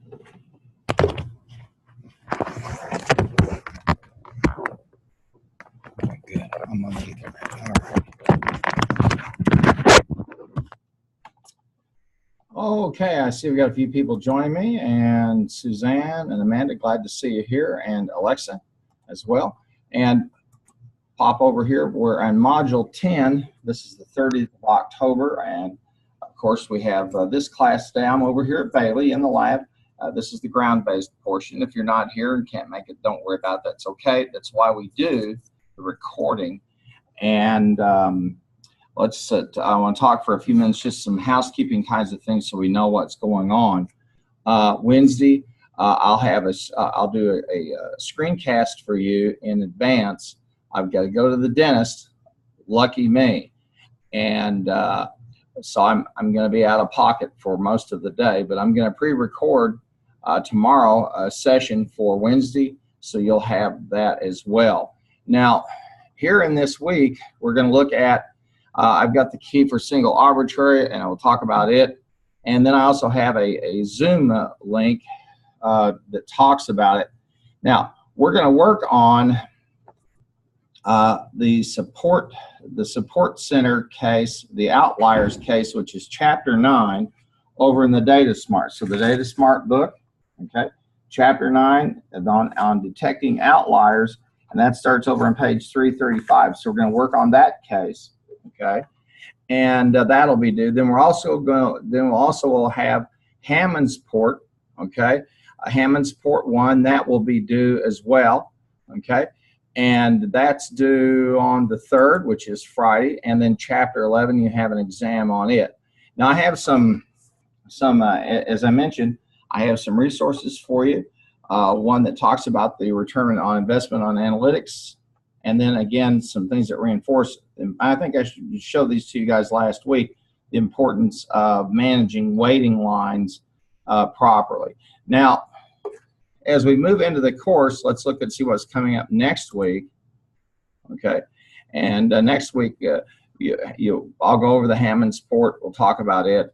Good. I'm gonna get there. All right. Okay, I see we got a few people joining me, and Suzanne and Amanda, glad to see you here, and Alexa as well. And pop over here. We're on module 10. This is the 30th of October, and of course we have this class down over here at Bailey in the lab. This is the ground-based portion. If you're not here and can't make it, don't worry about it. That's okay. That's why we do the recording. And I want to talk for a few minutes, just some housekeeping kinds of things so we know what's going on. Wednesday, I'll do a screencast for you in advance. I've got to go to the dentist, lucky me, and so I'm going to be out of pocket for most of the day, but I'm going to pre-record tomorrow a session for Wednesday, so you'll have that as well. Now, here in this week, we're going to look at, I've got the key for single arbitrary, and I will talk about it, and then I also have a Zoom link that talks about it. Now, we're going to work on the support center case, the outliers case, which is chapter 9 over in the Data Smart. So the Data Smart book, okay, chapter 9 on detecting outliers, and that starts over on page 335. So we're going to work on that case, okay, and that'll be due. Then we're also going to, will have Hammond's port, okay, Hammond's port 1, that will be due as well, okay. And that's due on the 3rd, which is Friday, and then chapter 11, you have an exam on it. Now I have some as I mentioned, I have some resources for you. One that talks about the return on investment on analytics, and then again some things that reinforce. And I think I should show these to you guys last week, the importance of managing waiting lines properly. Now, as we move into the course, let's look and see what's coming up next week. Okay, and next week I'll go over the Hammond's port. We'll talk about it,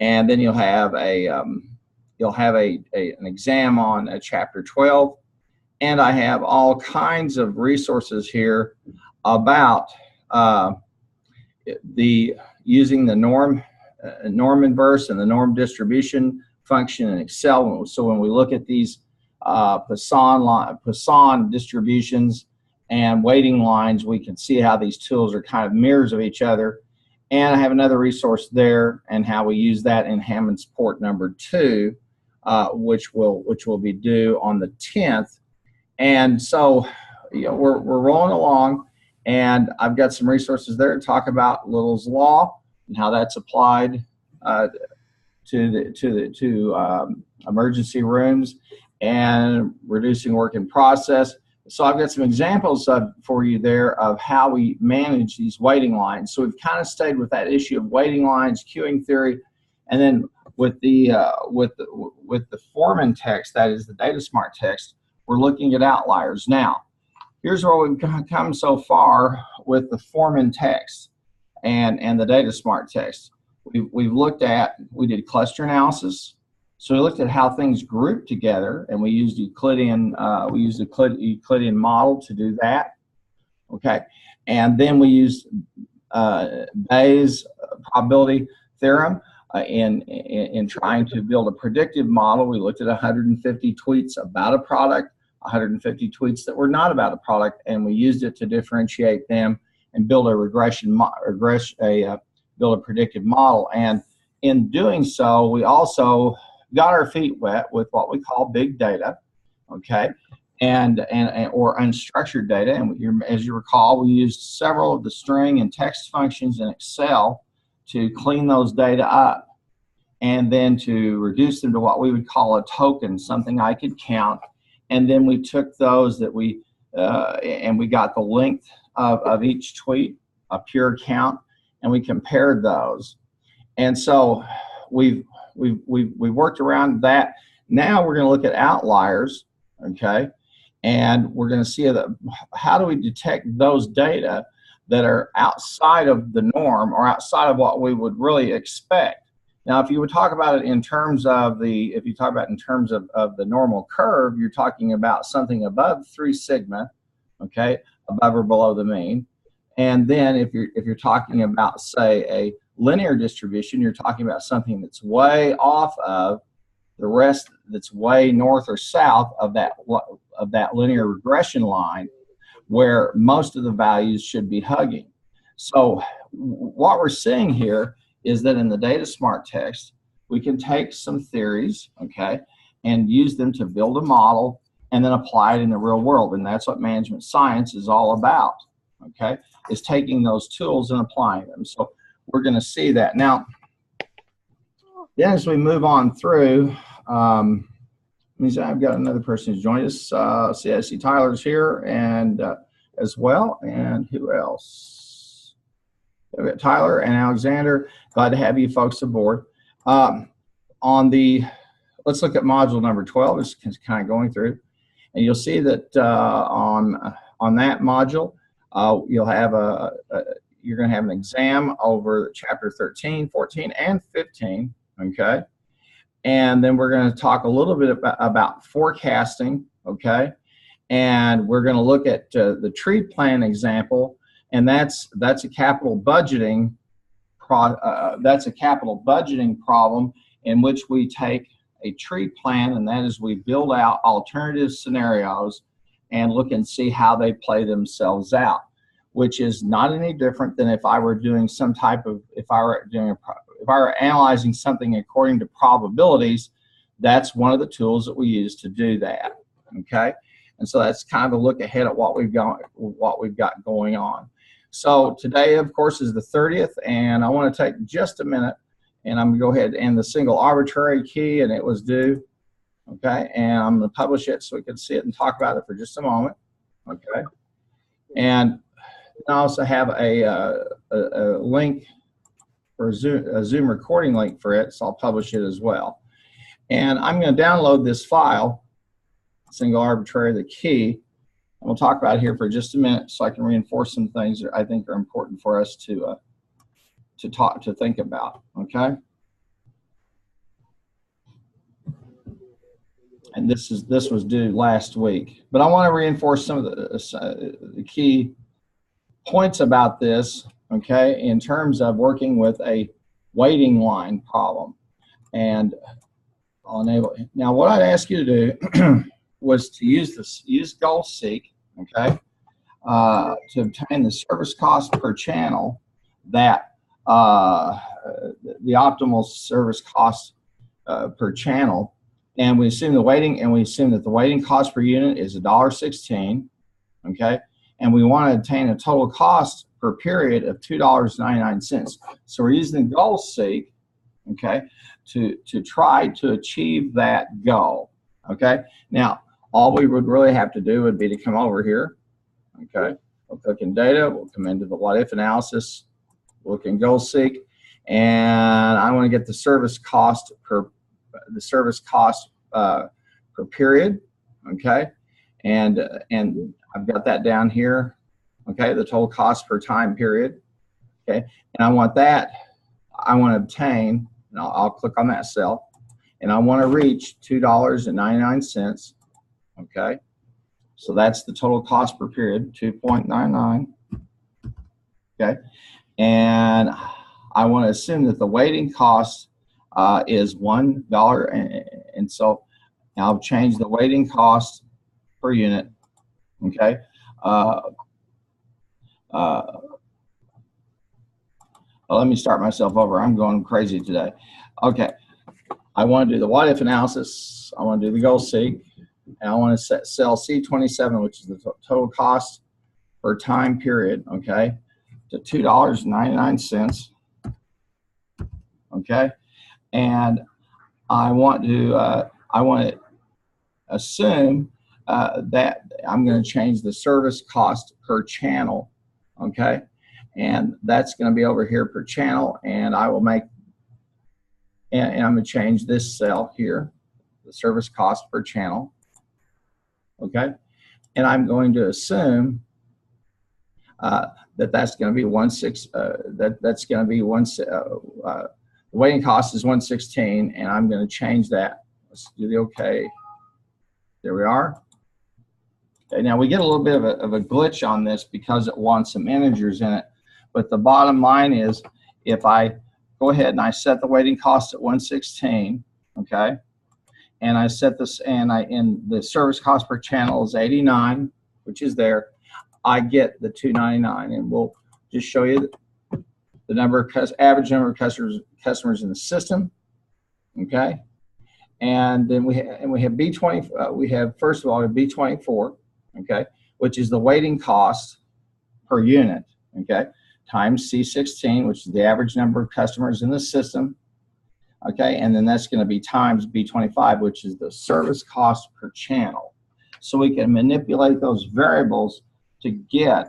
and then you'll have an exam on chapter 12, and I have all kinds of resources here about using the norm inverse and the norm distribution function in Excel. So when we look at these Poisson distributions and waiting lines, we can see how these tools are kind of mirrors of each other. And I have another resource there and how we use that in Hammond's port number 2, which will be due on the 10th. And so, you know, we're rolling along, and I've got some resources there to talk about Little's law and how that's applied to emergency rooms and reducing work in process. So I've got some examples for you there of how we manage these waiting lines. So we've kind of stayed with that issue of waiting lines, queuing theory, and then with the Foreman text, that is the Data Smart text, we're looking at outliers. Now, here's where we've come so far with the Foreman text and the Data Smart text. We did cluster analysis. So we looked at how things group together, and we used Euclidean model to do that. Okay, and then we used Bayes' probability theorem in trying to build a predictive model. We looked at 150 tweets about a product, 150 tweets that were not about a product, and we used it to differentiate them and build a build a predictive model. And in doing so, we also got our feet wet with what we call big data, okay, or unstructured data. And as you recall, we used several of the string and text functions in Excel to clean those data up, and then to reduce them to what we would call a token, something I could count. And then we took those that and we got the length of each tweet, a pure count, and we compared those. And so we've worked around that. Now we're going to look at outliers, okay, and we're going to see how do we detect those data that are outside of the norm or outside of what we would really expect. Now, if you would talk about it in terms of if you talk about it in terms of the normal curve, you're talking about something above 3 sigma, okay, above or below the mean. And then if you're talking about, say, a linear distribution, you're talking about something that's way off of the rest, that's way north or south of that linear regression line, where most of the values should be hugging. So what we're seeing here is that in the data smart text, we can take some theories, okay, and use them to build a model and then apply it in the real world. And that's what management science is all about, okay, is taking those tools and applying them. So we're going to see that. Now, then as we move on through, means I've got another person who's joined us. I see Tyler's here and as well. And who else? We've got Tyler and Alexander. Glad to have you folks aboard. Let's look at module number 12. It's kind of going through, and you'll see that on that module, you'll have you're going to have an exam over chapter 13, 14, and 15. Okay. And then we're going to talk a little bit about forecasting, okay? And we're going to look at the tree plan example, and that's a capital budgeting problem in which we take a tree plan, and that is we build out alternative scenarios and look and see how they play themselves out, which is not any different than if I were doing if I were analyzing something according to probabilities. That's one of the tools that we use to do that, okay? And so that's kind of a look ahead at what we've got going on. So today, of course, is the 30th, and I want to take just a minute, and I'm going to go ahead and end the single arbitrary key, and it was due, okay? And I'm going to publish it so we can see it and talk about it for just a moment, okay? And I also have a link for a Zoom recording link for it, so I'll publish it as well. And I'm going to download this file, single arbitrary, the key, and we'll talk about it here for just a minute so I can reinforce some things that I think are important for us to think about, okay? And this was due last week, but I want to reinforce some of the key points about this, okay, in terms of working with a waiting line problem. And I'll enable it. Now, what I'd ask you to do was to use goal seek, okay, to obtain the service cost per channel, that the optimal service cost per channel, and we assume that the waiting cost per unit is $1.16, okay, and we want to obtain a total cost per period of $2.99. So we're using the goal seek, okay, to try to achieve that goal, okay. Now, all we would really have to do would be to come over here, okay. We'll click in data, we'll come into the what if analysis, look in goal seek, and I want to get the service cost per period, okay, and I've got that down here, okay, the total cost per time period, okay, and I want to obtain, and I'll click on that cell, and I want to reach $2.99, okay, so that's the total cost per period, 2.99, okay, and I want to assume that the waiting cost is $1, and so I'll change the waiting cost per unit, okay. Let me start myself over. I'm going crazy today. Okay, I want to do the what if analysis. I want to do the goal seek, and I want to set cell C27, which is the total cost per time period, okay, to $2.99, okay, and I want to assume that I'm going to change the service cost per channel, okay, and that's going to be over here per channel, and I will make, and I'm going to change this cell here, the service cost per channel, okay, and I'm going to assume that's going to be The waiting cost is 116, and I'm going to change that. Let's do the OK. There we are. Okay, now we get a little bit of a glitch on this because it wants some integers in it. But the bottom line is, if I go ahead and I set the waiting cost at 116, okay, and I set this, and the service cost per channel is 89, which is there, I get the 299, and we'll just show you the average number of customers in the system, okay, and then we have B20. We have, first of all, B24, okay, which is the waiting cost per unit, okay, times C16, which is the average number of customers in the system, okay, and then that's going to be times B25, which is the service cost per channel. So we can manipulate those variables to get,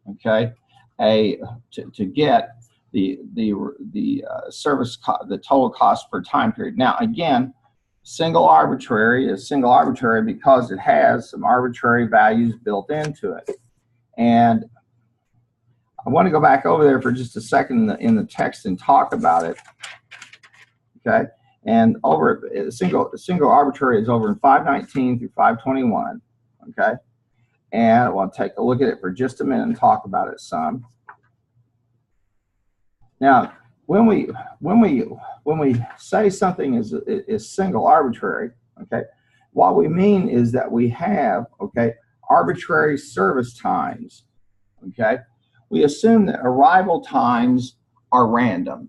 okay, to get the total cost per time period. Now again, single arbitrary is single arbitrary because it has some arbitrary values built into it. And I want to go back over there for just a second in the text and talk about it. Okay, and over single arbitrary is over in 519 through 521. Okay, and I want to take a look at it for just a minute and talk about it some. Now, when we say something is single arbitrary, okay, what we mean is that we have, okay, arbitrary service times. Okay, we assume that arrival times are random.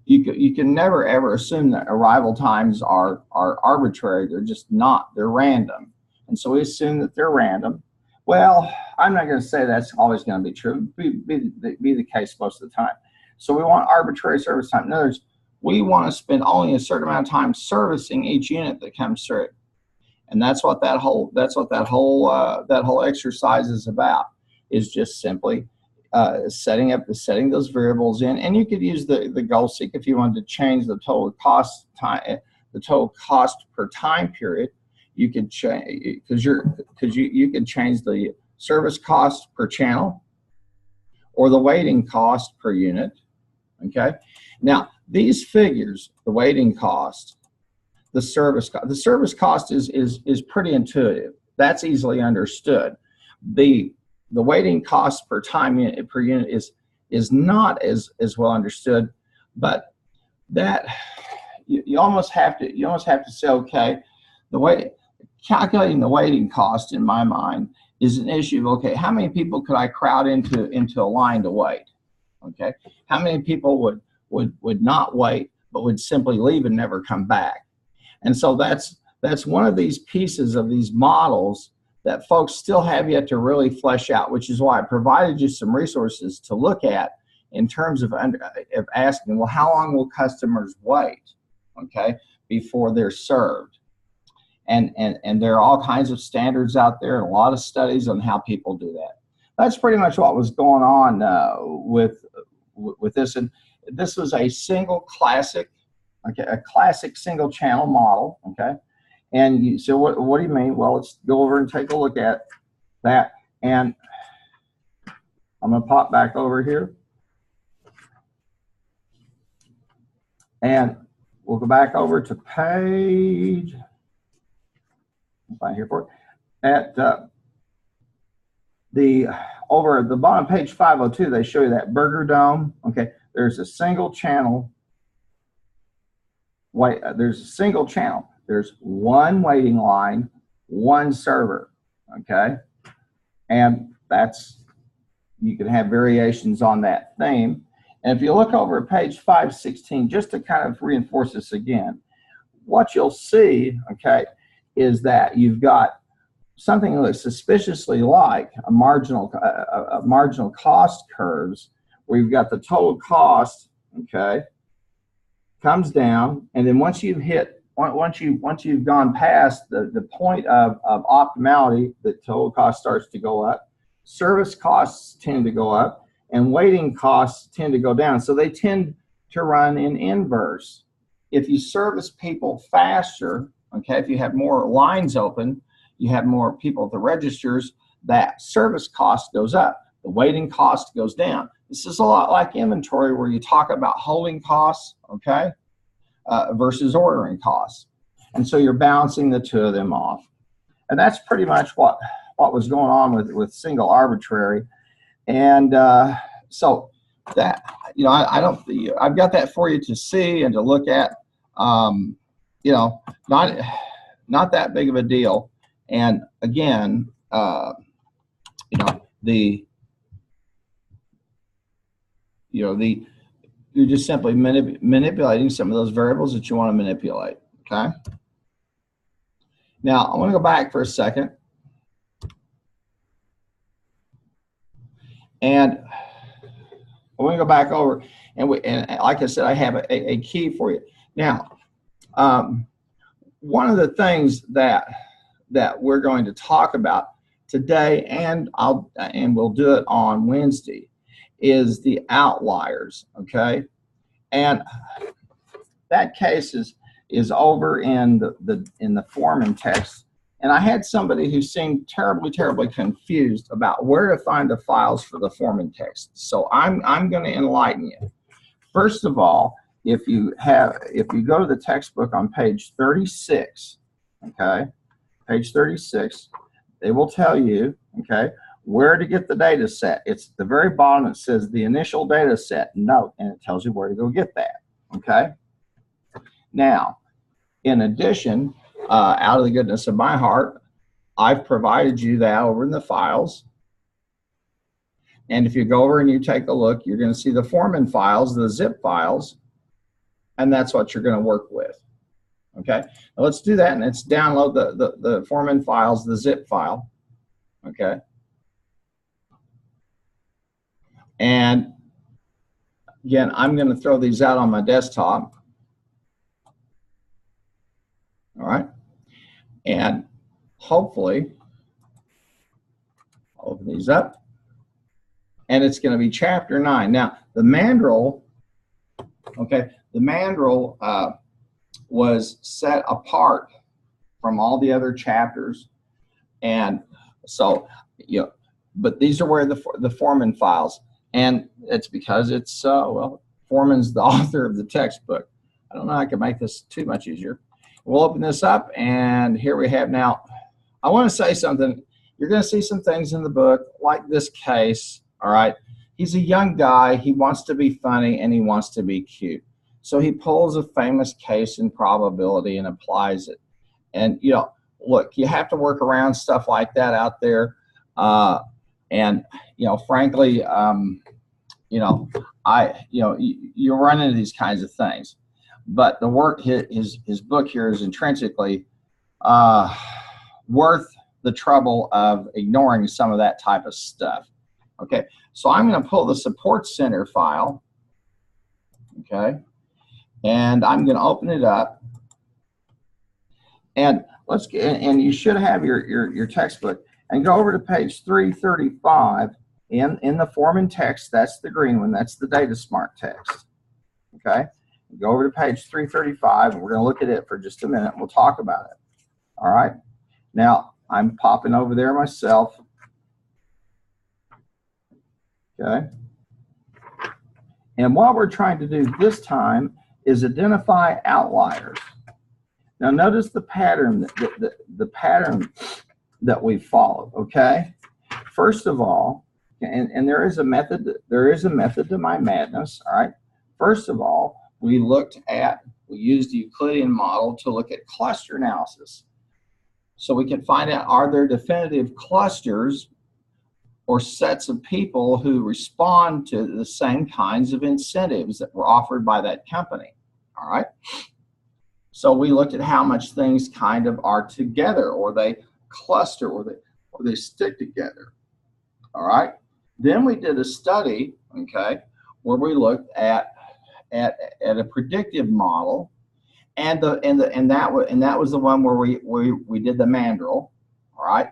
You can never ever assume that arrival times are arbitrary. They're just not. They're random, and so we assume that they're random. Well, I'm not going to say that's always going to be true. Be the case most of the time. So we want arbitrary service time. In other words, we want to spend only a certain amount of time servicing each unit that comes through, and that's what that whole exercise is about. Is just simply setting those variables in, and you could use the goal seek if you wanted to change the total cost per time period. You could change you could change the service cost per channel or the waiting cost per unit. Okay, now these figures, the waiting cost, the service cost is pretty intuitive. That's easily understood. The waiting cost per unit is not as well understood, but that you almost have to say, okay, calculating the waiting cost in my mind is an issue of, okay, how many people could I crowd into a line to wait? Okay, how many people would not wait but would simply leave and never come back? And so that's one of these pieces of these models that folks still have yet to really flesh out, which is why I provided you some resources to look at in terms of asking, well, how long will customers wait, okay, before they're served? And there are all kinds of standards out there and a lot of studies on how people do that. That's pretty much what was going on with this. And this was a single classic, okay, a classic single channel model, okay. And you say, what do you mean? Well, let's go over and take a look at that. And I'm going to pop back over here. And we'll go back over to page, I'll find here for it. At over at the bottom, page 502, they show you that burger dome. Okay, there's a single channel. There's a single channel. There's one waiting line, one server, okay? And you can have variations on that theme. And if you look over at page 516, just to kind of reinforce this again, what you'll see, okay, is that you've got something that looks suspiciously like a marginal cost curves, where you've got the total cost, okay, comes down, and then once you've gone past the point of optimality, the total cost starts to go up, service costs tend to go up, and waiting costs tend to go down. So they tend to run in inverse. If you service people faster, okay, if you have more lines open, you have more people at the registers, that service cost goes up, the waiting cost goes down. This is a lot like inventory where you talk about holding costs, okay, versus ordering costs. And so you're balancing the two of them off. And that's pretty much what was going on with single arbitrary. And so that, I've got that for you to see and to look at. Not that big of a deal. And again, you're just simply manipulating some of those variables that you want to manipulate. Okay. Now I want to go back for a second, and I want to go back over, and like I said, I have a key for you. Now, one of the things that we're going to talk about today, and we'll do it on Wednesday, is the outliers. Okay, and that case is over in the Foreman text, and I had somebody who seemed terribly confused about where to find the files for the Foreman text. So I'm going to enlighten you. First of all, if you go to the textbook on page 36, okay, page 36, they will tell you, okay, where to get the data set. It's at the very bottom. It says the initial data set note, and it tells you where to go get that. Okay. Now, in addition, out of the goodness of my heart, I've provided you that over in the files. And if you go over and you take a look, you're going to see the Foreman files, the zip files, and that's what you're going to work with. Okay. Now let's do that, and let's download the Foreman files, the zip file. Okay. And again, I'm going to throw these out on my desktop. All right. And hopefully, I'll open these up. And it's going to be chapter 9. Now, the mandrel, okay, the mandrel was set apart from all the other chapters. And so, but these are where the Foreman files. And it's because it's, well, Foreman's the author of the textbook. I don't know, I can make this too much easier. We'll open this up, and here we have now. I want to say something. You're going to see some things in the book, like this case, all right? He's a young guy. He wants to be funny, and he wants to be cute. So he pulls a famous case in probability and applies it. And, look, you have to work around stuff like that out there. Frankly, you run into these kinds of things. But the work, his book here is intrinsically worth the trouble of ignoring some of that type of stuff. Okay, so I'm going to pull the support center file. Okay, and I'm going to open it up. And let's get, and you should have your textbook, and go over to page 335 in the Foreman text. That's the green one. That's the Data Smart text. Okay. Go over to page 335, and we're going to look at it for just a minute. We'll talk about it. All right. Now, I'm popping over there myself. Okay. And what we're trying to do this time is identify outliers. Now, notice the pattern the pattern that we followed. Okay. First of all, and there is a method. There is a method to my madness. All right. First of all, we used the Euclidean model to look at cluster analysis. So we can find out, are there definitive clusters or sets of people who respond to the same kinds of incentives that were offered by that company. All right. So we looked at how much things kind of are together, or they cluster, or they stick together. All right. Then we did a study, okay, where we looked at a predictive model, and that was the one where we did the mandrel. All right.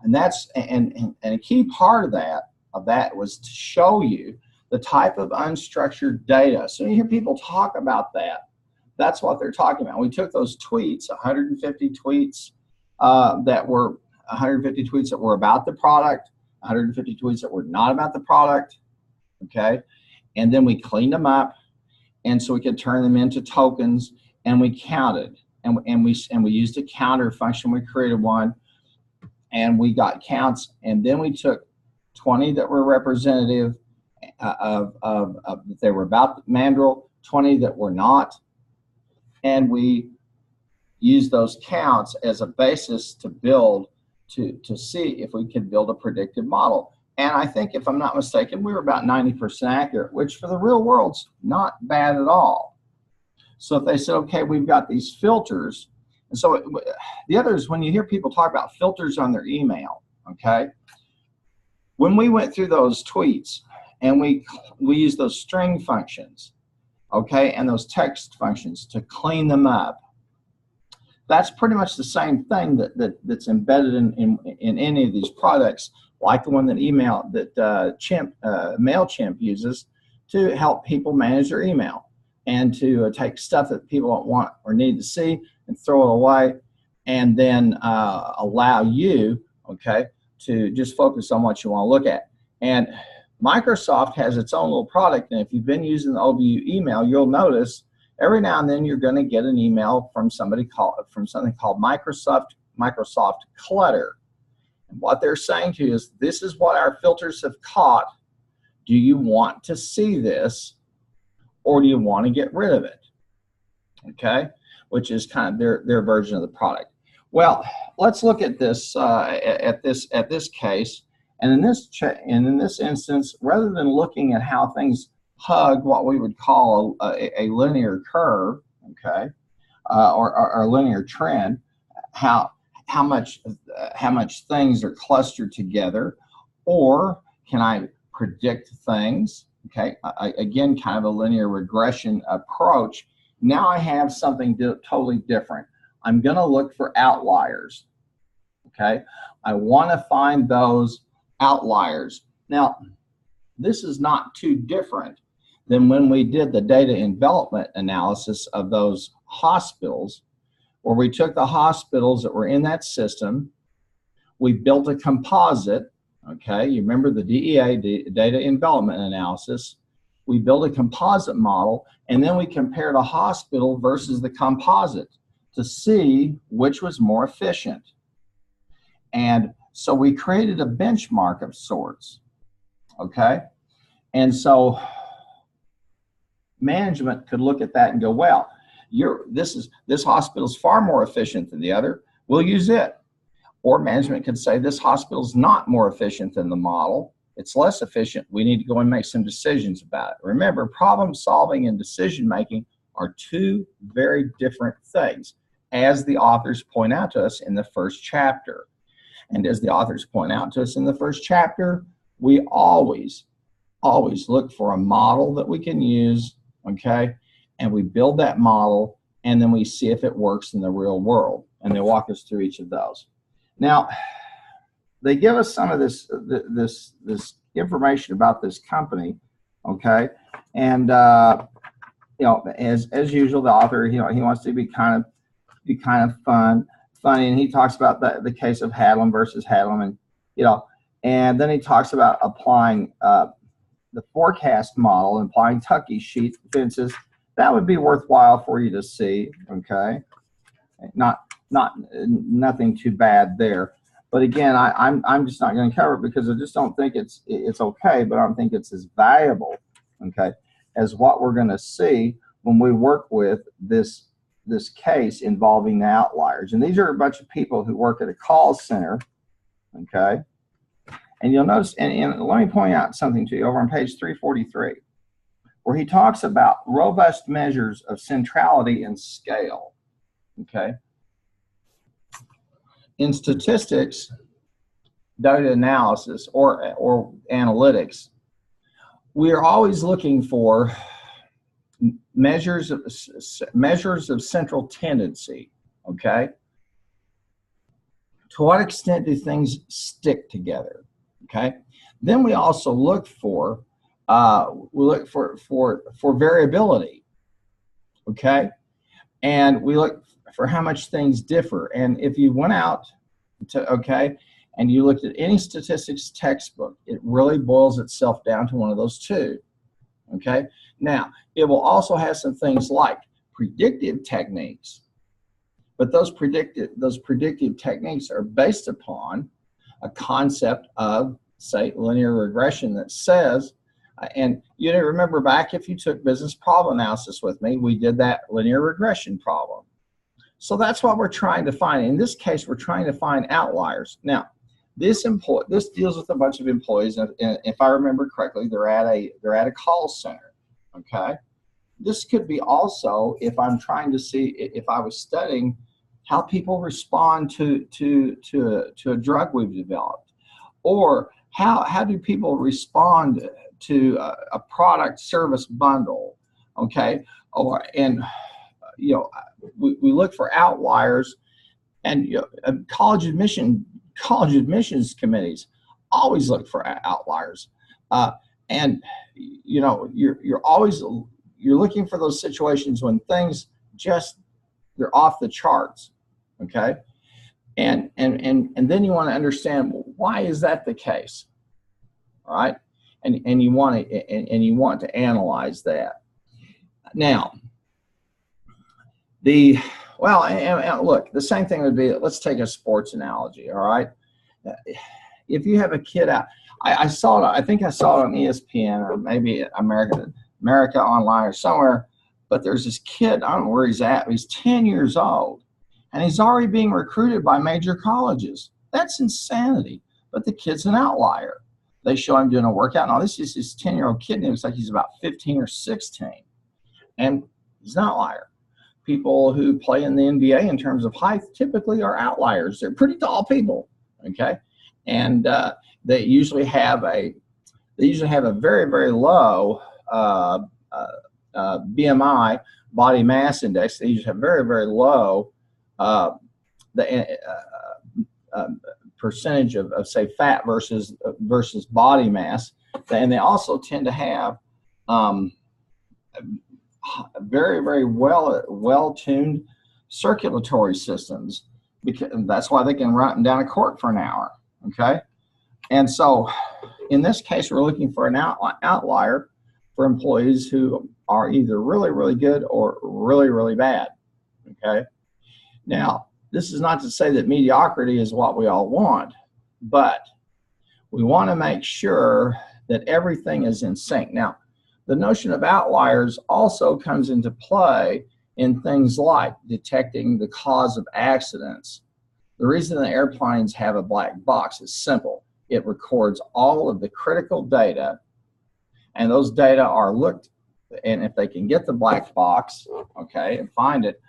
And that's and a key part of that was to show you the type of unstructured data. So you hear people talk about that. That's what they're talking about. We took those tweets, 150 tweets that were about the product, 150 tweets that were not about the product, okay? And then we cleaned them up, and so we could turn them into tokens, and we counted, and we used a counter function. We created one, and we got counts, and then we took 20 that were representative of they were about mandrill, 20 that were not, and we used those counts as a basis to build to see if we could build a predictive model. And I think, if I'm not mistaken, we were about 90% accurate, which for the real world's not bad at all. So if they said, okay, we've got these filters, and so the other is when you hear people talk about filters on their email, okay? When we went through those tweets and we used those string functions, okay, and those text functions to clean them up, that's pretty much the same thing that's embedded in any of these products, like the one that MailChimp uses to help people manage their email and to take stuff that people don't want or need to see and throw it away, and then allow you, okay, to just focus on what you want to look at. And Microsoft has its own little product, and if you've been using the OBU email, you'll notice every now and then you're going to get an email from something called Microsoft Clutter. And what they're saying to you is, this is what our filters have caught. Do you want to see this, or do you want to get rid of it? Okay, which is kind of their version of the product. Well, let's look at this at this case, and in this instance, rather than looking at how things hug what we would call a linear curve, okay, or a linear trend, how much things are clustered together, or can I predict things? Okay, again, kind of a linear regression approach. Now I have something totally different. I'm going to look for outliers. Okay, I want to find those outliers. Now, this is not too different than when we did the data envelopment analysis of those hospitals, where we took the hospitals that were in that system, we built a composite. Okay, you remember the DEA, data envelopment analysis. We built a composite model, and then we compared a hospital versus the composite to see which was more efficient. And so we created a benchmark of sorts. Okay, and so management could look at that and go, well, this hospital's far more efficient than the other, we'll use it. Or management could say, this hospital's not more efficient than the model, it's less efficient, we need to go and make some decisions about it. Remember, problem solving and decision making are two very different things, as the authors point out to us in the first chapter. And as the authors point out to us in the first chapter, we always look for a model that we can use, okay? And we build that model, and then we see if it works in the real world. And they walk us through each of those. Now, they give us some of this information about this company, okay? And you know, as usual, the author, you know, he wants to be kind of funny, and he talks about the case of Hadlam versus Hadlam, and you know, and then he talks about applying the forecast model and applying Tuckey sheet fences. That would be worthwhile for you to see, okay? Nothing too bad there. But again, I'm just not going to cover it because I just don't think it's okay, but I don't think it's as valuable, okay, as what we're going to see when we work with this case involving the outliers. And these are a bunch of people who work at a call center, okay? And you'll notice, and let me point out something to you over on page 343, where he talks about robust measures of centrality and scale, okay? In statistics, data analysis, or analytics, we are always looking for measures of central tendency, okay? To what extent do things stick together, okay? Then we also look for variability, okay? And we look for how much things differ. And if you went out to, okay, and you looked at any statistics textbook, it really boils itself down to one of those two. Okay? Now, it will also have some things like predictive techniques, but those predictive techniques are based upon a concept of, say, linear regression that says, and you know, remember back if you took business problem analysis with me, we did that linear regression problem. So that's what we're trying to find. In this case, we're trying to find outliers. Now, this deals with a bunch of employees, and if I remember correctly, they're at a call center. Okay, this could be also if I'm trying to see if I was studying how people respond to a drug we've developed, or how do people respond to a product service bundle. Okay, and you know, we look for outliers, and you know, college admissions committees always look for outliers, and you know, you're always looking for those situations when things they're off the charts. Okay, and then you want to understand, well, why is that the case? All right, and you want to analyze that. Now, look, the same thing would be, let's take a sports analogy. All right, if you have a kid out, I saw it. I think I saw it on ESPN or maybe America Online or somewhere. But there's this kid. I don't know where he's at. He's 10 years old, and he's already being recruited by major colleges. That's insanity. But the kid's an outlier. They show him doing a workout. Now, this is this 10-year-old kid, and it looks like he's about 15 or 16. And he's an outlier. People who play in the NBA in terms of height typically are outliers. They're pretty tall people, okay? And they usually have a very, very low BMI, body mass index. They usually have very, very low percentage of say fat versus body mass, and they also tend to have very, very well tuned circulatory systems, because that's why they can run down a court for an hour. Okay, and so in this case, we're looking for an outlier for employees who are either really, really good or really, really bad. Okay, now, this is not to say that mediocrity is what we all want, but we want to make sure that everything is in sync. Now, the notion of outliers also comes into play in things like detecting the cause of accidents. The reason the airplanes have a black box is simple. It records all of the critical data, and those data are looked, and if they can get the black box, okay, and find it,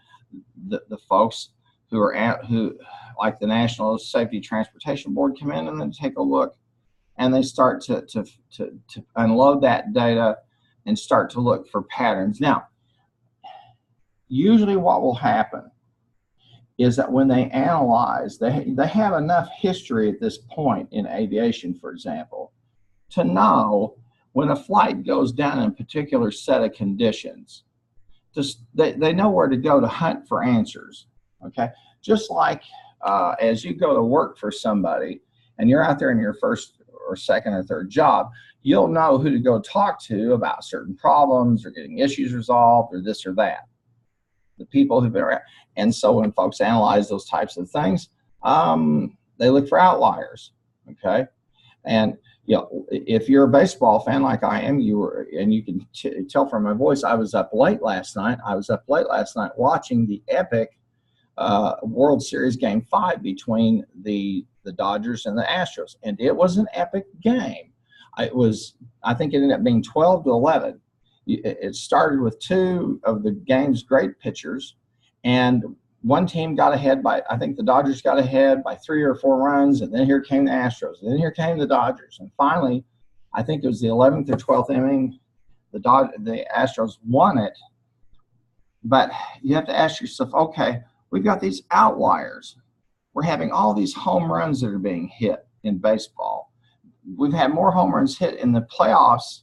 the folks who like the National Safety Transportation Board come in and then take a look, and they start to unload that data and start to look for patterns. Now, usually what will happen is that when they analyze, they have enough history at this point in aviation, for example, to know when a flight goes down in a particular set of conditions, they know where to go to hunt for answers. Okay, just like as you go to work for somebody and you're out there in your first or second or third job, you'll know who to go talk to about certain problems or getting issues resolved or this or that. The people who've been around. And so when folks analyze those types of things, they look for outliers. Okay, and you know, if you're a baseball fan like I am, and you can tell from my voice, I was up late last night. Watching the epic World Series Game 5 between the Dodgers and the Astros, and it was an epic game. I think it ended up being 12-11. It started with two of the game's great pitchers, and one team got ahead by, I think the Dodgers got ahead by 3 or 4 runs, and then here came the Astros, and then here came the Dodgers, and finally, I think it was the 11th or 12th inning, the Astros won it. But you have to ask yourself, okay, we've got these outliers. We're having all these home runs that are being hit in baseball. We've had more home runs hit in the playoffs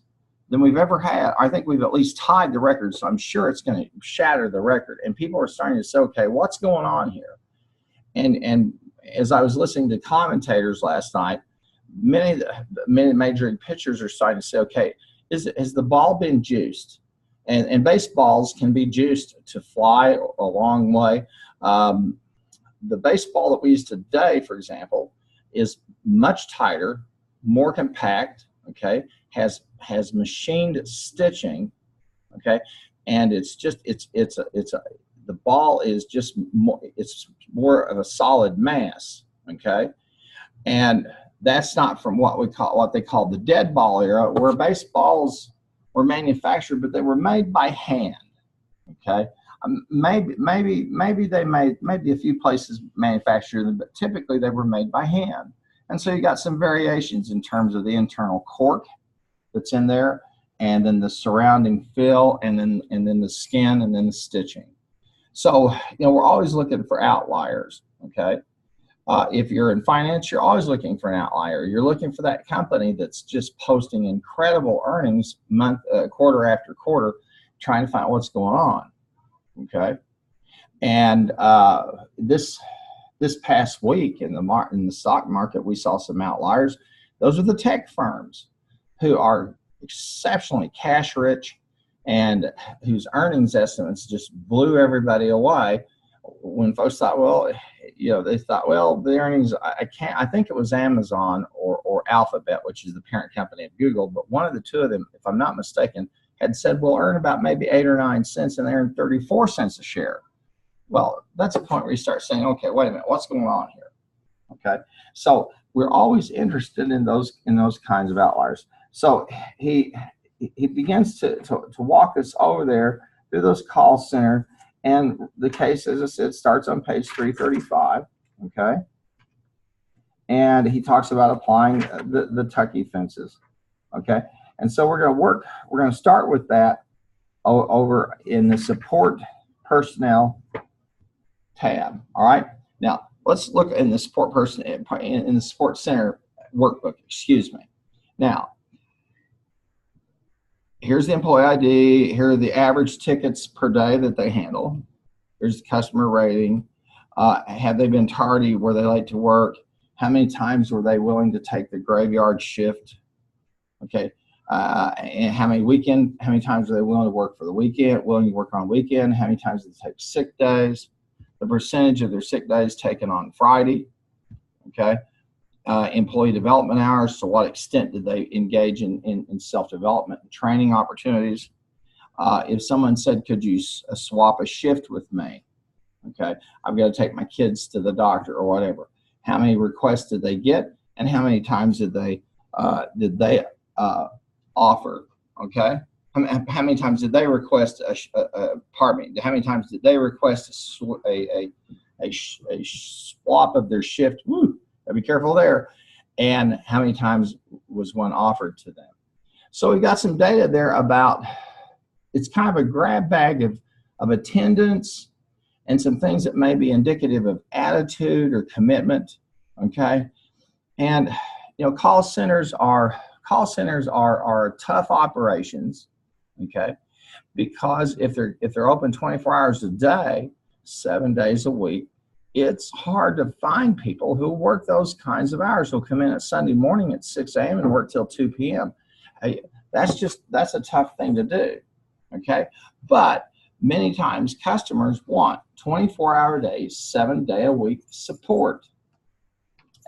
than we've ever had. I think we've at least tied the record, so I'm sure it's going to shatter the record. And people are starting to say, okay, what's going on here? And as I was listening to commentators last night, many major league pitchers are starting to say, okay, has the ball been juiced? And baseballs can be juiced to fly a long way. The baseball that we use today, for example, is much tighter, more compact, okay, has machined stitching, okay, and the ball is just more, it's more of a solid mass, okay, and that's not from what they call the dead ball era, where baseballs were manufactured, but they were made by hand, okay. Maybe a few places manufacture them, but typically they were made by hand. And so you got some variations in terms of the internal cork that's in there, and then the surrounding fill, and then the skin, and then the stitching. So, we're always looking for outliers, okay? If you're in finance, you're always looking for an outlier. You're looking for that company that's just posting incredible earnings quarter after quarter, trying to find what's going on, okay? And this past week in the stock market, we saw some outliers. Those are the tech firms who are exceptionally cash rich and whose earnings estimates just blew everybody away. When folks thought, well, they thought, well, the earnings, I think it was Amazon or Alphabet, which is the parent company of Google, but one of the two of them, if I'm not mistaken, had said we'll earn about maybe 8 or 9 cents, and they earned 34 cents a share. Well, that's a point where you start saying, okay, wait a minute, what's going on here? Okay, so we're always interested in those kinds of outliers. So he begins to walk us over there through those call center, and the case, as I said, starts on page 335. Okay, and he talks about applying the Tucky fences. Okay, and so we're going to start with that over in the support personnel tab. All right, now let's look in the support in the support center workbook. Excuse me. Now, here's the employee ID. Here are the average tickets per day that they handle. Here's the customer rating. Have they been tardy? Were they late to work? How many times were they willing to take the graveyard shift? Okay. And how many times are they willing to work for the weekend, willing to work on weekend? How many times do they take sick days? The percentage of their sick days taken on Friday, okay? Employee development hours, to what extent did they engage in self-development and training opportunities? If someone said, could you swap a shift with me? Okay, I've got to take my kids to the doctor or whatever. How many requests did they get, and how many times did they offer? Okay, how many times did they request pardon me? How many times did they request a swap of their shift? Woo, gotta be careful there. And how many times was one offered to them? So we've got some data there about, it's kind of a grab bag of attendance and some things that may be indicative of attitude or commitment. Okay, and call centers are tough operations. Okay, because if they're open 24 hours a day, 7 days a week, it's hard to find people who work those kinds of hours, who'll come in at Sunday morning at 6 a.m. and work till 2 p.m. That's a tough thing to do. Okay, but many times customers want 24-hour days, 7-day-a-week support.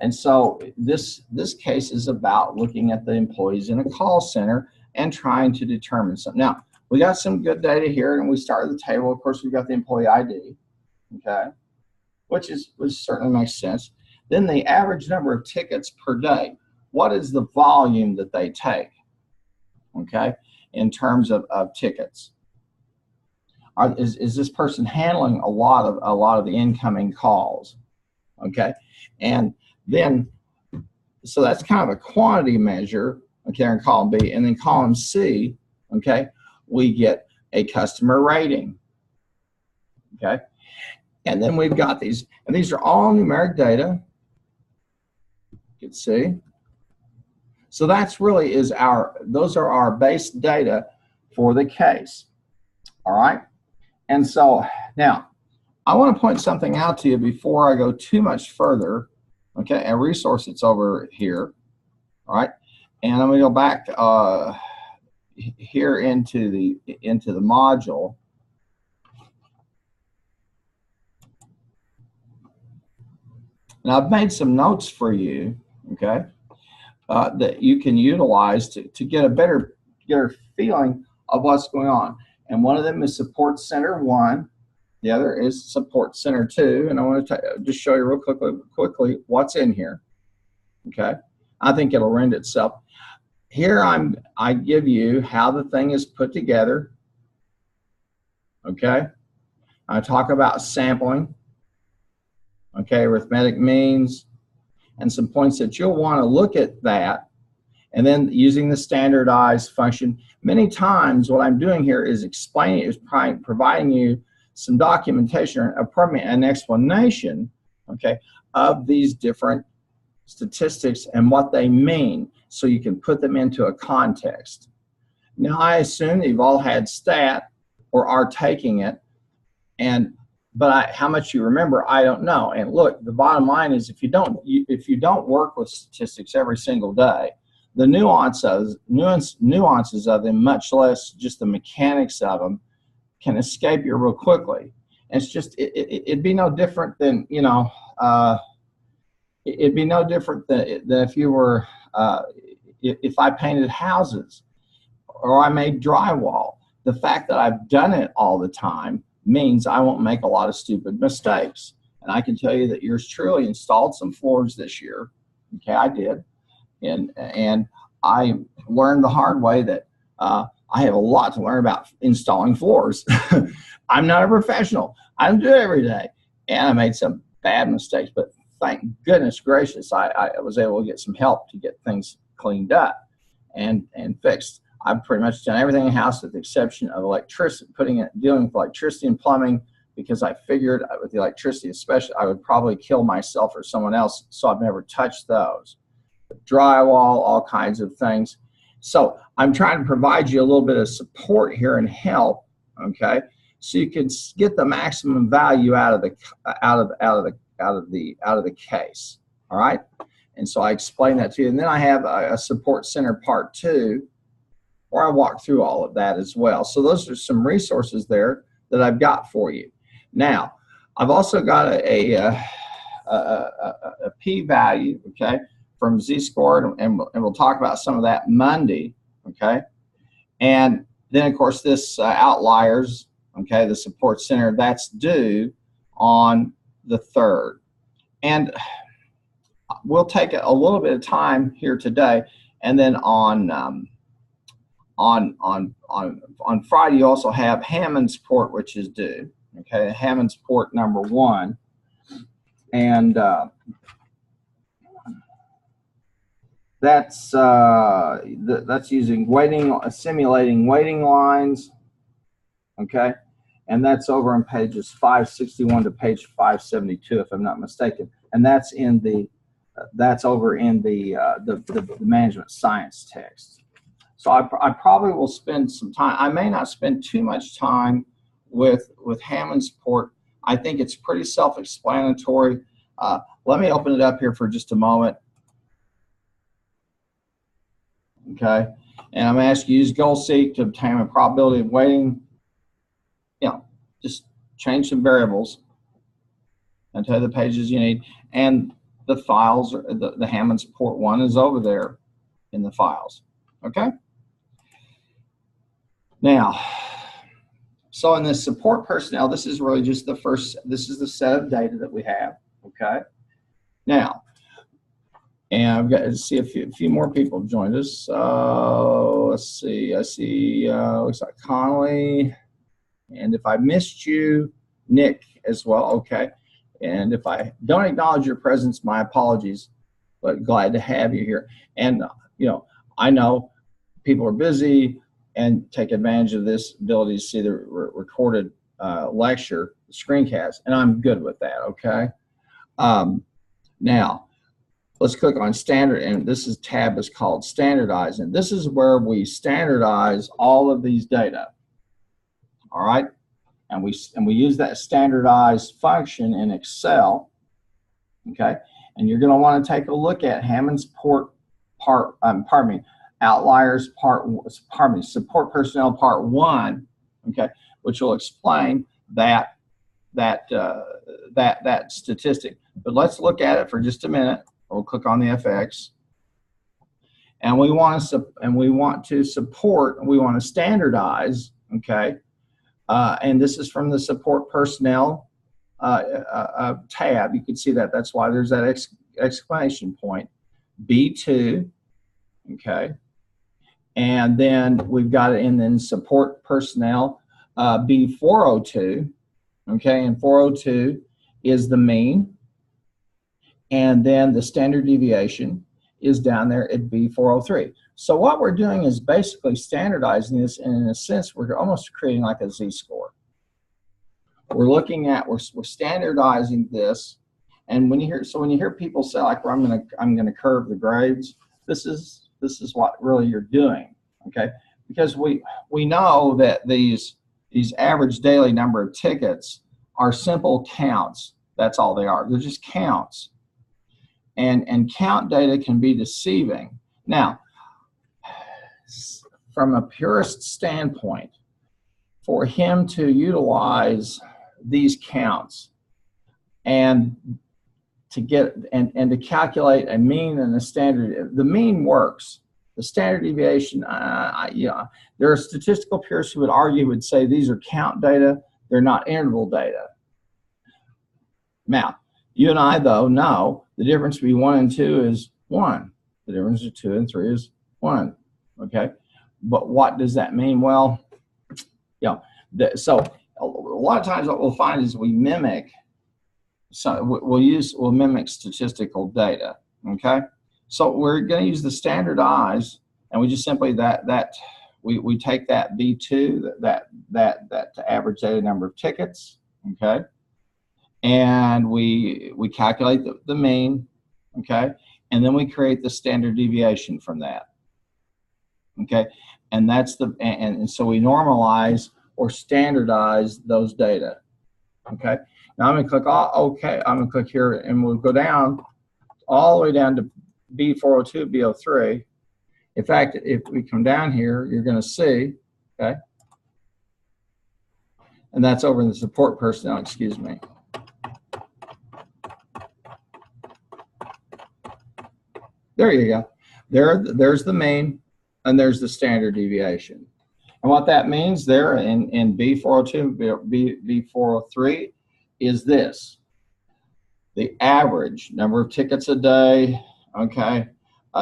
And so this case is about looking at the employees in a call center and trying to determine something. Now, we got some good data here, and we start at the table. Of course, we've got the employee ID, okay, which certainly makes sense. Then the average number of tickets per day. What is the volume that they take, okay, in terms of tickets? Is this person handling a lot of the incoming calls, okay? And then, so that's kind of a quantity measure, okay, in column B. And then column C, okay, we get a customer rating, okay? And then we've got these, and these are all numeric data. You can see. So that's really those are our base data for the case, all right? And so now I want to point something out to you before I go too much further. Okay, a resource that's over here. All right, and I'm going to go back here into the module. And I've made some notes for you, okay, that you can utilize to get a better feeling of what's going on. And one of them is Support Center 1. The other is Support Center 2. And I want to just show you real quickly what's in here, okay? I think it'll rend itself. Here I give you how the thing is put together, okay? I talk about sampling, okay, arithmetic means, and some points that you'll want to look at that, and then using the standardized function. Many times what I'm doing here is explaining, is providing you some documentation, or an explanation, okay, of these different statistics and what they mean, so you can put them into a context. Now, I assume that you've all had stat or are taking it, but how much you remember, I don't know. And look, the bottom line is, if you don't work with statistics every single day, the nuances of them, much less just the mechanics of them, can escape you real quickly. And it's just it'd be no different than, you know, it'd be no different than if you were if I painted houses or I made drywall. The fact that I've done it all the time means I won't make a lot of stupid mistakes. And I can tell you that yours truly installed some floors this year. Okay, I did. And I learned the hard way that I have a lot to learn about installing floors. I'm not a professional. I don't do it every day. And I made some bad mistakes, but thank goodness gracious, I was able to get some help to get things cleaned up and fixed. I've pretty much done everything in the house with the exception of electricity, dealing with electricity and plumbing, because I figured with the electricity especially, I would probably kill myself or someone else, so I've never touched those. Drywall, all kinds of things. So I'm trying to provide you a little bit of support here and help, okay, so you can get the maximum value out of the case. All right, and so I explain that to you, and then I have a Support Center Part 2, where I walk through all of that as well. So those are some resources there that I've got for you. Now, I've also got a p-value, okay, from Z-score, and we'll talk about some of that Monday, okay? And then, of course, this outliers, okay, the Support Center, that's due on the 3rd. And we'll take a little bit of time here today, and then on Friday, you also have Hammond's port, which is due. Okay, Hammond's port number 1, and that's using simulating waiting lines. Okay, and that's over on pages 561 to page 572, if I'm not mistaken, and that's in that's over in the management science text. So I probably will spend some time. I may not spend too much time with Hammond's port. I think it's pretty self-explanatory. Let me open it up here for just a moment. Okay, and I'm asking you to use goal seek to obtain a probability of waiting. You know, just change some variables and tell the pages you need. And the files, the Hammond's port 1 is over there in the files. Okay. Now, so in this support personnel, this is really just this is the set of data that we have, okay? Now, and I've got to see a few more people have joined us. Let's see, I see, looks like Connolly, and if I missed you, Nick as well, okay? And if I don't acknowledge your presence, my apologies, but glad to have you here. And, you know, I know people are busy and take advantage of this ability to see the recorded lecture, the screencast, and I'm good with that, okay? Now, let's click on standard, and this tab is called standardize, and this is where we standardize all of these data, all right? and we use that standardized function in Excel. Okay, and you're going to want to take a look at Hammond's outliers support personnel part 1. Okay, which will explain that statistic. But let's look at it for just a minute. We'll click on the FX, and we want to standardize. Okay, and this is from the support personnel tab. You can see that. That's why there's that exclamation point. B2. Okay, and then we've got it in support personnel B402. Okay, and 402 is the mean, and then the standard deviation is down there at B403. So what we're doing is basically standardizing this, and in a sense we're almost creating like a z-score. We're standardizing this, and when you hear people say like, well, I'm gonna curve the grades, this is what really you're doing. Okay, because we know that these average daily number of tickets are simple counts. That's all they are. They're just counts. And count data can be deceiving. Now, from a purist standpoint, for him to utilize these counts and to get and to calculate a mean and a standard, the mean works. The standard deviation, there are statistical purists who would say these are count data, they're not interval data. Now, you and I, though, know the difference between 1 and 2 is 1. The difference between 2 and 3 is 1. Okay? But what does that mean? Well, so a lot of times what we'll find is we mimic, we'll mimic statistical data. Okay? So we're going to use the standardized, and we just simply we take that B2, that average daily number of tickets, okay, and we calculate the mean, okay, and then we create the standard deviation from that, okay, and and so we normalize or standardize those data, okay. Now I'm going to click OK. I'm going to click here, and we'll go down all the way down to B402, B03. In fact, if we come down here, you're going to see, okay, and that's over in the support personnel, excuse me. There you go. There's the mean, and there's the standard deviation. And what that means there in B402, B403 is this. The average number of tickets a day, okay,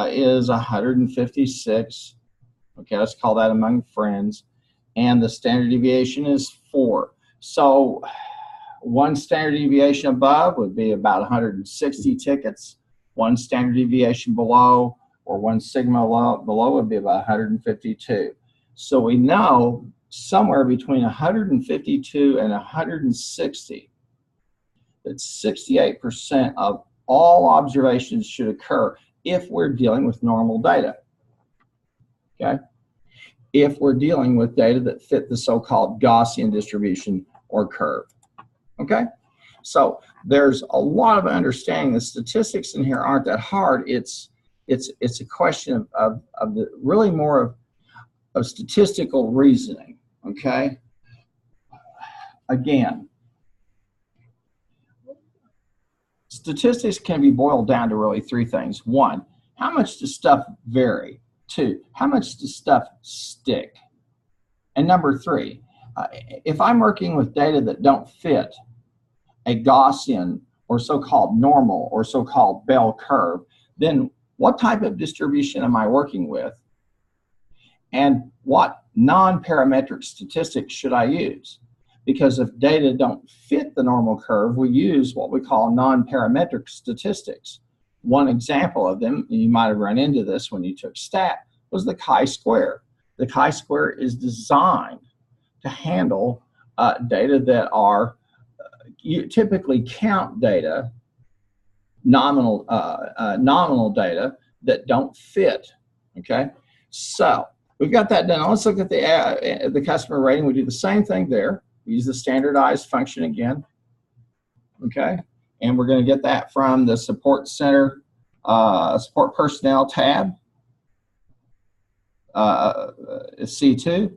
is 156. Okay, let's call that among friends. And the standard deviation is 4. So one standard deviation above would be about 160 tickets. One standard deviation below, or one sigma below, would be about 152. So we know somewhere between 152 and 160 that 68% of all observations should occur if we're dealing with normal data, okay? If we're dealing with data that fit the so-called Gaussian distribution or curve, okay? So there's a lot of understanding. The statistics in here aren't that hard. It's a question of the really more of statistical reasoning, okay? Again, statistics can be boiled down to really 3 things. 1, how much does stuff vary? 2, how much does stuff stick? And number 3, if I'm working with data that don't fit a Gaussian or so-called normal or so-called bell curve, then what type of distribution am I working with? And what non-parametric statistics should I use? Because if data don't fit the normal curve, we use what we call non-parametric statistics. One example of them, and you might have run into this when you took stat, was the chi-square. The chi-square is designed to handle data that are typically count data, nominal data that don't fit, okay? So we've got that done. Let's look at the customer rating. We do the same thing there, use the standardized function again, okay? And we're going to get that from the support center, support personnel tab, C2.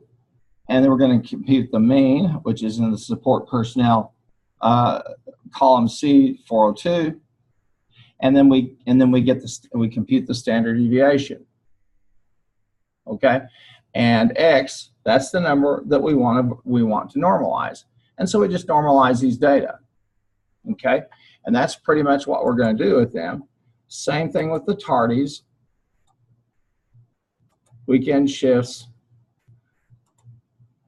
And then we're going to compute the mean, which is in the support personnel column C402. And then we compute the standard deviation. Okay? And X, that's the number that we want to normalize. And so we just normalize these data. Okay? And that's pretty much what we're going to do with them. Same thing with the tardies. Weekend shifts,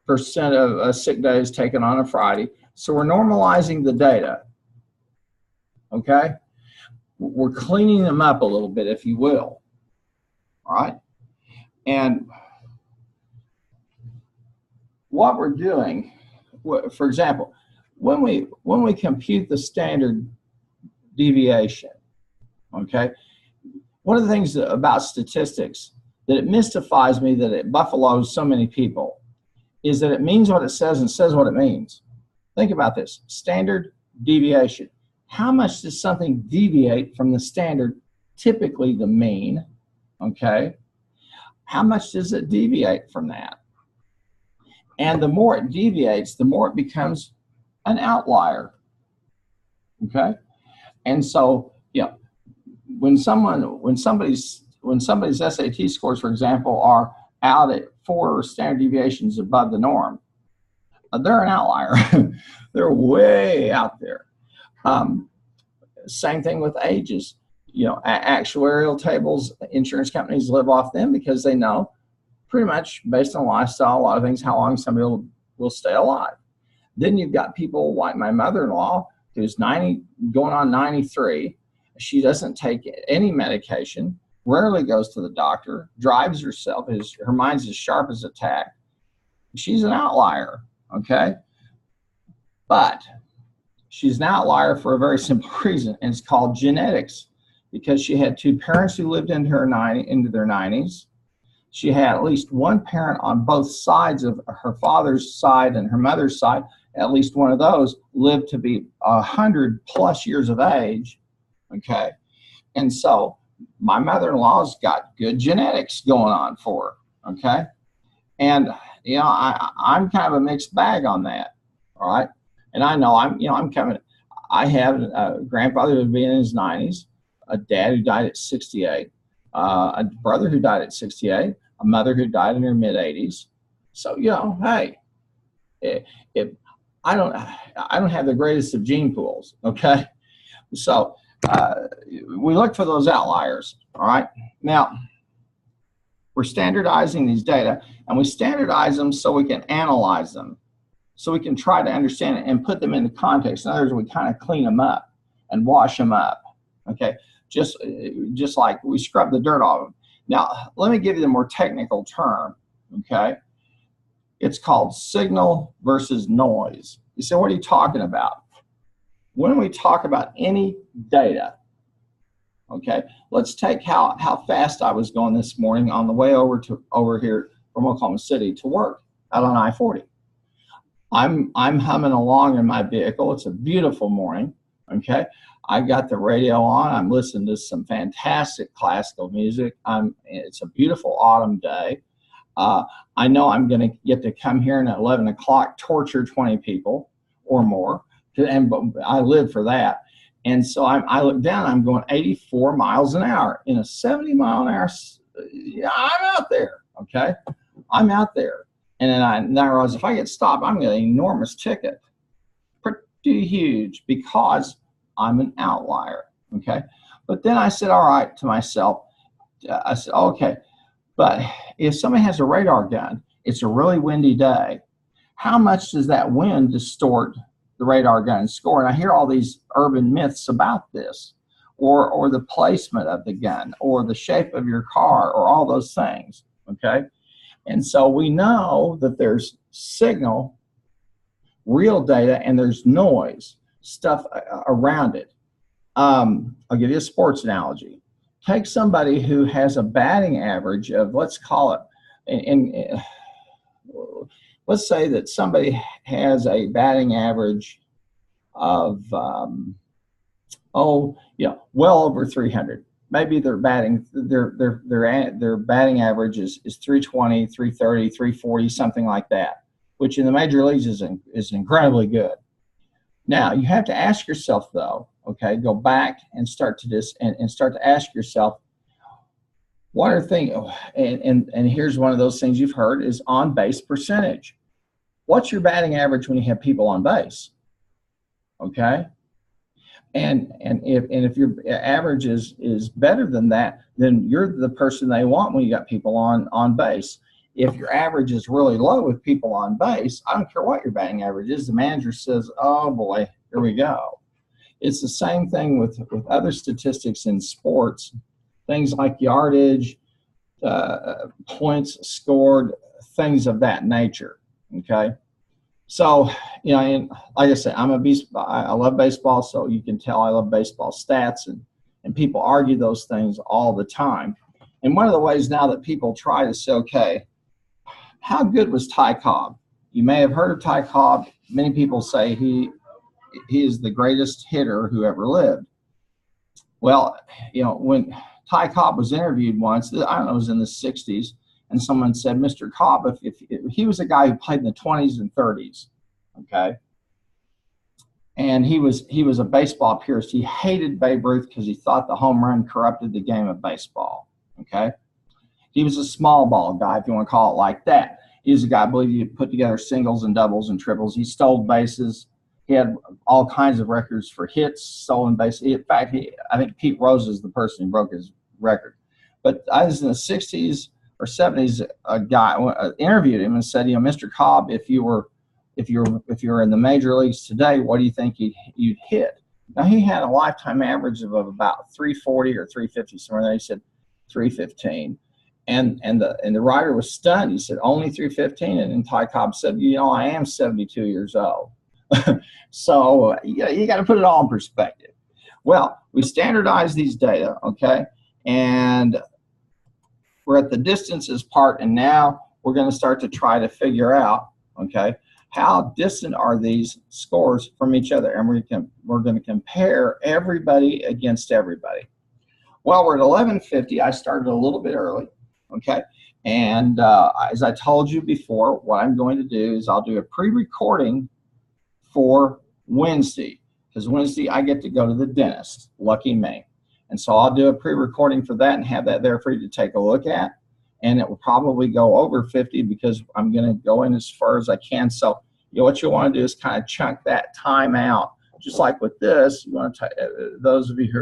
percent of sick days taken on a Friday. So we're normalizing the data. Okay? We're cleaning them up a little bit, if you will. All right? And what we're doing, for example, when we compute the standard deviation, okay, one of the things about statistics that it mystifies me that it buffaloes so many people is that it means what it says and says what it means. Think about this, standard deviation. How much does something deviate from the standard, typically the mean, okay? How much does it deviate from that? And the more it deviates, the more it becomes an outlier, okay? And so, yeah, when somebody's SAT scores, for example, are out at 4 standard deviations above the norm, they're an outlier. They're way out there. Same thing with ages. You know, actuarial tables, insurance companies live off them because they know pretty much based on lifestyle, a lot of things, how long somebody will stay alive. Then you've got people like my mother-in-law who's 90, going on 93. She doesn't take any medication, rarely goes to the doctor, drives herself, her mind's as sharp as a tack. She's an outlier, okay? But she's an outlier for a very simple reason, and it's called genetics, because she had 2 parents who lived into their 90s. She had at least one parent on both sides of her father's side and her mother's side. At least one of those lived to be 100+ years of age, okay? And so my mother-in-law's got good genetics going on for her, okay? And, you know, I'm kind of a mixed bag on that, all right? And I know I have a grandfather who's been in his 90s, a dad who died at 68, a brother who died at 68, a mother who died in her mid-80s. So, you know, hey, I don't have the greatest of gene pools, okay? So we look for those outliers, all right? Now, we're standardizing these data, and we standardize them so we can analyze them, so we can try to understand it and put them into context. In other words, we kind of clean them up and wash them up, okay? Just like we scrub the dirt off them. Now, let me give you the more technical term, okay? It's called signal versus noise. You say, what are you talking about? When we talk about any data, okay, let's take how fast I was going this morning on the way over here from Oklahoma City to work out on I-40. I'm humming along in my vehicle. It's a beautiful morning, okay? I got the radio on. I'm listening to some fantastic classical music. It's a beautiful autumn day. I know I'm going to get to come here and at 11 o'clock torture 20 people or more, and I live for that. And so I look down, I'm going 84 miles an hour in a 70-mile-an-hour. I'm out there, okay? I'm out there. And then I realize if I get stopped, I'm going to get an enormous ticket, pretty huge, because I'm an outlier, okay? But then I said, all right, to myself, I said, okay, but if somebody has a radar gun, it's a really windy day, how much does that wind distort the radar gun score? And I hear all these urban myths about this, or the placement of the gun, or the shape of your car, or all those things, okay? And so we know that there's signal, real data, and there's noise, stuff around it. I'll give you a sports analogy. Take somebody who has a batting average of, let's call it, let's say that somebody has a batting average of, well over 300. Maybe their batting average is 320, 330, 340, something like that, which in the major leagues is incredibly good. Now you have to ask yourself though, okay, go back and start to ask yourself, what are things, and here's one of those things you've heard is on base percentage. What's your batting average when you have people on base? Okay. And if your average is better than that, then you're the person they want when you got people on base. If your average is really low with people on base, I don't care what your batting average is, the manager says, oh boy, here we go. It's the same thing with other statistics in sports, things like yardage, points scored, things of that nature, okay? So, and like I said, I love baseball, so you can tell I love baseball stats, and people argue those things all the time. And one of the ways now that people try to say, okay, how good was Ty Cobb? You may have heard of Ty Cobb. Many people say he is the greatest hitter who ever lived. Well, when Ty Cobb was interviewed once, I don't know, it was in the 60s, and someone said, Mr. Cobb, if he was a guy who played in the 20s and 30s, okay, and he was a baseball purist. He hated Babe Ruth because he thought the home run corrupted the game of baseball, okay? He was a small ball guy, if you want to call it like that. He was a guy, I believe, he put together singles and doubles and triples. He stole bases. He had all kinds of records for hits, stolen bases. In fact, I think Pete Rose is the person who broke his record. But I was in the 60s or 70s, a guy interviewed him and said, Mr. Cobb, if you were in the major leagues today, what do you think you'd hit? Now, he had a lifetime average of about 340 or 350 somewhere. He said 315. And the writer was stunned. He said, only 315? And then Ty Cobb said, I am 72 years old. So you got to put it all in perspective. Well, we standardize these data, okay? And we're at the distances part, and now we're going to start to try to figure out, okay, how distant are these scores from each other? And we're going to compare everybody against everybody. Well, we're at 11:50. I started a little bit early, okay? And as I told you before, what I'm going to do is I'll do a pre-recording for Wednesday, because Wednesday I get to go to the dentist. Lucky me. And so I'll do a pre-recording for that and have that there for you to take a look at. And it will probably go over 50 because I'm going to go in as far as I can. So what you want to do is kind of chunk that time out. Just like with this, you want to those of you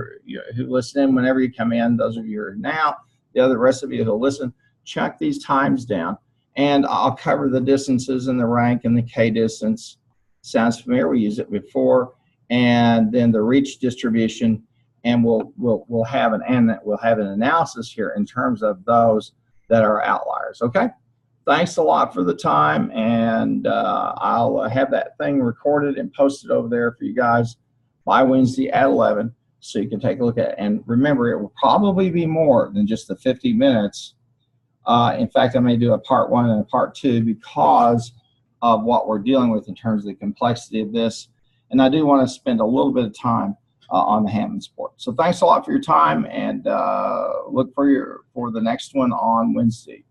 who listen in whenever you come in, those of you who are now, the rest of you who listen, chunk these times down. And I'll cover the distances and the rank and the K distance. Sounds familiar? We used it before. And then the reach distribution. And we'll have an analysis here in terms of those that are outliers. Okay. Thanks a lot for the time, and I'll have that thing recorded and posted over there for you guys by Wednesday at 11, so you can take a look at it. And remember, it will probably be more than just the 50 minutes. In fact, I may do a part 1 and a part 2 because of what we're dealing with in terms of the complexity of this. And I do want to spend a little bit of time on the Hammond Sport. So thanks a lot for your time, and look for the next one on Wednesday.